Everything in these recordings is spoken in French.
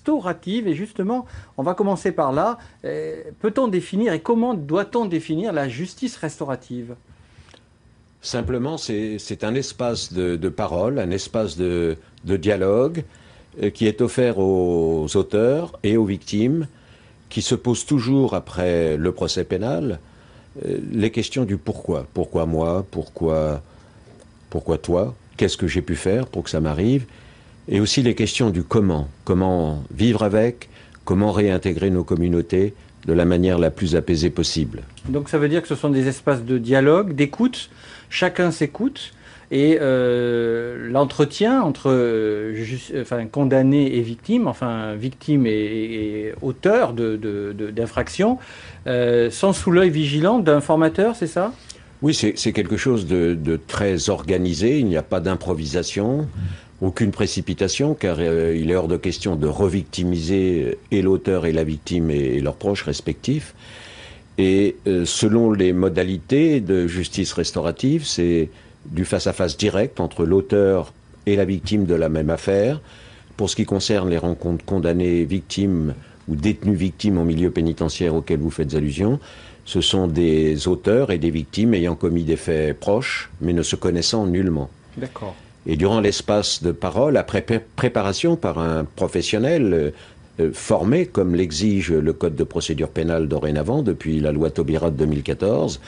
restaurative. Et justement, on va commencer par là. Peut-on définir et comment doit-on définir la justice restaurative ? Simplement, c'est un espace de parole, un espace de dialogue qui est offert aux auteurs et aux victimes, qui se posent toujours après le procès pénal les questions du pourquoi. Pourquoi moi ? Pourquoi toi ? Qu'est-ce que j'ai pu faire pour que ça m'arrive ? Et aussi les questions du comment. Comment vivre avec ? Comment réintégrer nos communautés de la manière la plus apaisée possible. Donc ça veut dire que ce sont des espaces de dialogue, d'écoute, chacun s'écoute, et l'entretien entre condamné et victime, enfin victime et auteur d'infraction, sont sous l'œil vigilant d'un formateur, c'est ça ? Oui, c'est quelque chose de très organisé, il n'y a pas d'improvisation, aucune précipitation, car il est hors de question de revictimiser et l'auteur et la victime et leurs proches respectifs. Et selon les modalités de justice restaurative, c'est du face-à-face direct entre l'auteur et la victime de la même affaire. Pour ce qui concerne les rencontres condamnés-victimes ou détenus-victimes en milieu pénitentiaire auxquels vous faites allusion, ce sont des auteurs et des victimes ayant commis des faits proches, mais ne se connaissant nullement. D'accord. Et durant l'espace de parole, après préparation par un professionnel formé, comme l'exige le Code de procédure pénale dorénavant, depuis la loi Taubira de 2014,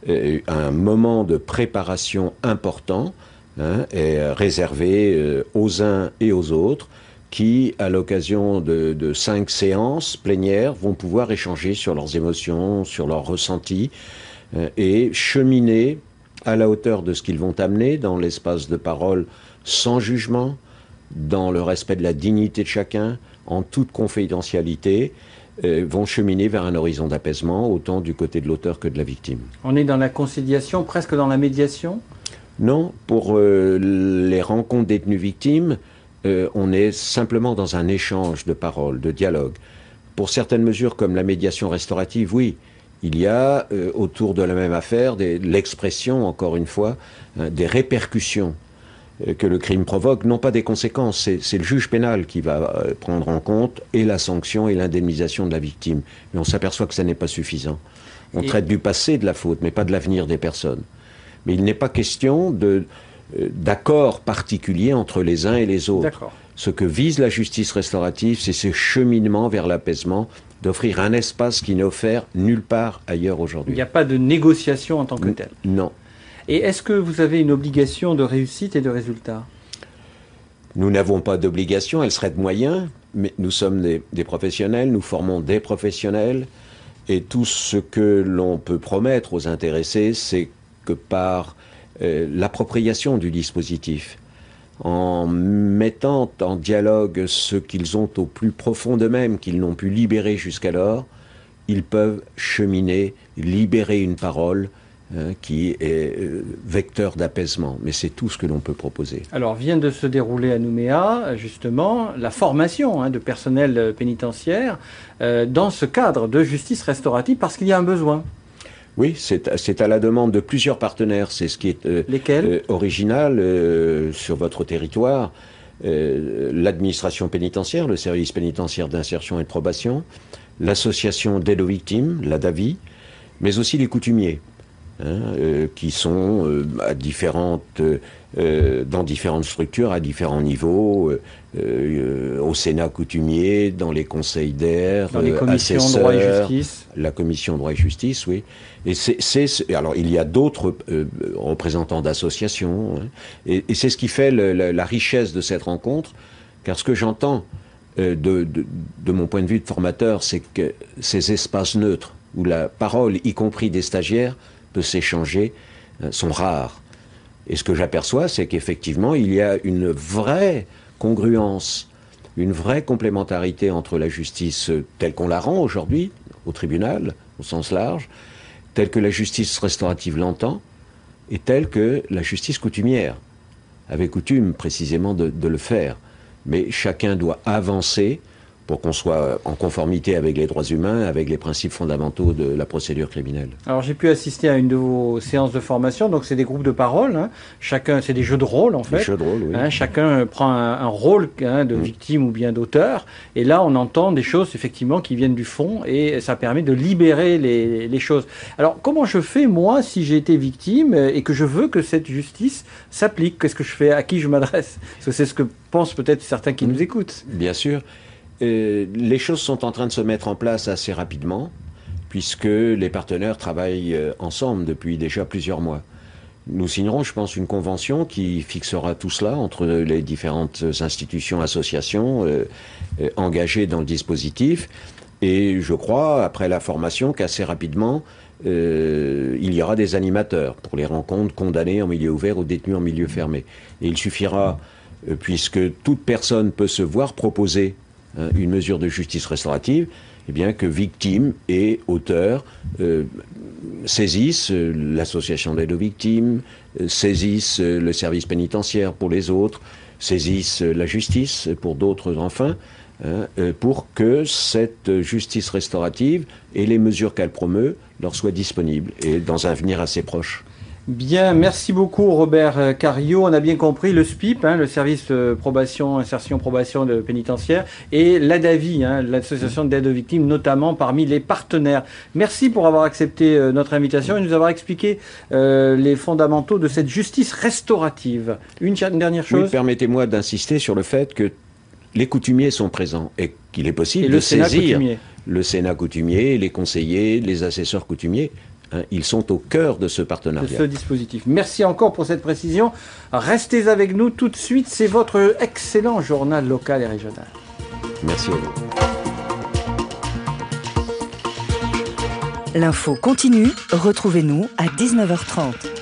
un moment de préparation important est réservé aux uns et aux autres, qui, à l'occasion de 5 séances plénières, vont pouvoir échanger sur leurs émotions, sur leurs ressentis, et cheminer à la hauteur de ce qu'ils vont amener dans l'espace de parole, sans jugement, dans le respect de la dignité de chacun, en toute confidentialité, vont cheminer vers un horizon d'apaisement, autant du côté de l'auteur que de la victime. On est dans la conciliation, presque dans la médiation ? Non, pour les rencontres détenus-victimes, on est simplement dans un échange de paroles, de dialogue. Pour certaines mesures comme la médiation restaurative, oui, il y a autour de la même affaire l'expression, encore une fois, des répercussions que le crime provoque, non pas des conséquences, c'est le juge pénal qui va prendre en compte et la sanction et l'indemnisation de la victime. Mais on s'aperçoit que ça n'est pas suffisant. On traite du passé de la faute, mais pas de l'avenir des personnes. Mais il n'est pas question d'accord particulier entre les uns et les autres. D'accord. Ce que vise la justice restaurative, c'est ce cheminement vers l'apaisement, d'offrir un espace qui n'est offert nulle part ailleurs aujourd'hui. Il n'y a pas de négociation en tant que telle. Non. Et est-ce que vous avez une obligation de réussite et de résultat ? Nous n'avons pas d'obligation, elle serait de moyens, mais nous sommes des professionnels, nous formons des professionnels, et tout ce que l'on peut promettre aux intéressés, c'est que par l'appropriation du dispositif, en mettant en dialogue ce qu'ils ont au plus profond d'eux-mêmes, qu'ils n'ont pu libérer jusqu'alors, ils peuvent cheminer, libérer une parole qui est vecteur d'apaisement. Mais c'est tout ce que l'on peut proposer. Alors, vient de se dérouler à Nouméa, justement, la formation de personnel pénitentiaire dans ce cadre de justice restaurative, parce qu'il y a un besoin. Oui, c'est à la demande de plusieurs partenaires. C'est ce qui est original sur votre territoire. L'administration pénitentiaire, le service pénitentiaire d'insertion et de probation, l'association d'aide aux victimes, l'ADAVI, mais aussi les coutumiers, qui sont dans différentes structures, à différents niveaux, au Sénat coutumier, dans les conseils d'air, dans les commissions droit et justice. La commission droit et justice, oui. Et alors, il y a d'autres représentants d'associations, et c'est ce qui fait la richesse de cette rencontre, car ce que j'entends de mon point de vue de formateur, c'est que ces espaces neutres, où la parole, y compris des stagiaires, peut s'échanger, sont rares. Et ce que j'aperçois, c'est qu'effectivement, il y a une vraie congruence, une vraie complémentarité entre la justice telle qu'on la rend aujourd'hui, au tribunal, au sens large, telle que la justice restaurative l'entend, et telle que la justice coutumière avait coutume précisément de le faire. Mais chacun doit avancer pour qu'on soit en conformité avec les droits humains, avec les principes fondamentaux de la procédure criminelle. Alors j'ai pu assister à une de vos séances de formation, donc c'est des groupes de parole, hein. Chacun, c'est des jeux de rôle en fait. Des jeux de rôle, oui. Hein, chacun prend un rôle de victime ou bien d'auteur, et là on entend des choses effectivement qui viennent du fond, et ça permet de libérer les choses. Alors comment je fais moi si j'ai été victime et que je veux que cette justice s'applique? Qu'est-ce que je fais? À qui je m'adresse? Parce que c'est ce que pensent peut-être certains qui nous écoutent. Bien sûr. Les choses sont en train de se mettre en place assez rapidement, puisque les partenaires travaillent ensemble depuis déjà plusieurs mois. Nous signerons, je pense, une convention qui fixera tout cela entre les différentes institutions, associations engagées dans le dispositif. Et je crois, après la formation, qu'assez rapidement, il y aura des animateurs pour les rencontres condamnées en milieu ouvert ou détenues en milieu fermé. Et il suffira, puisque toute personne peut se voir proposer une mesure de justice restaurative, eh bien que victimes et auteurs saisissent l'association d'aide aux victimes, saisissent le service pénitentiaire pour les autres, saisissent la justice pour d'autres enfin, pour que cette justice restaurative et les mesures qu'elle promeut leur soient disponibles et dans un avenir assez proche. Bien, merci beaucoup Robert Cariou. On a bien compris le SPIP, le service de probation, insertion, probation de pénitentiaire, et l'ADAVI, l'association d'aide aux victimes, notamment parmi les partenaires. Merci pour avoir accepté notre invitation et nous avoir expliqué les fondamentaux de cette justice restaurative. Une dernière chose. Oui, permettez-moi d'insister sur le fait que les coutumiers sont présents et qu'il est possible de saisir le Sénat coutumier, les conseillers, les assesseurs coutumiers. Ils sont au cœur de ce partenariat. De ce dispositif. Merci encore pour cette précision. Restez avec nous tout de suite. C'est votre excellent journal local et régional. Merci à vous. L'info continue. Retrouvez-nous à 19h30.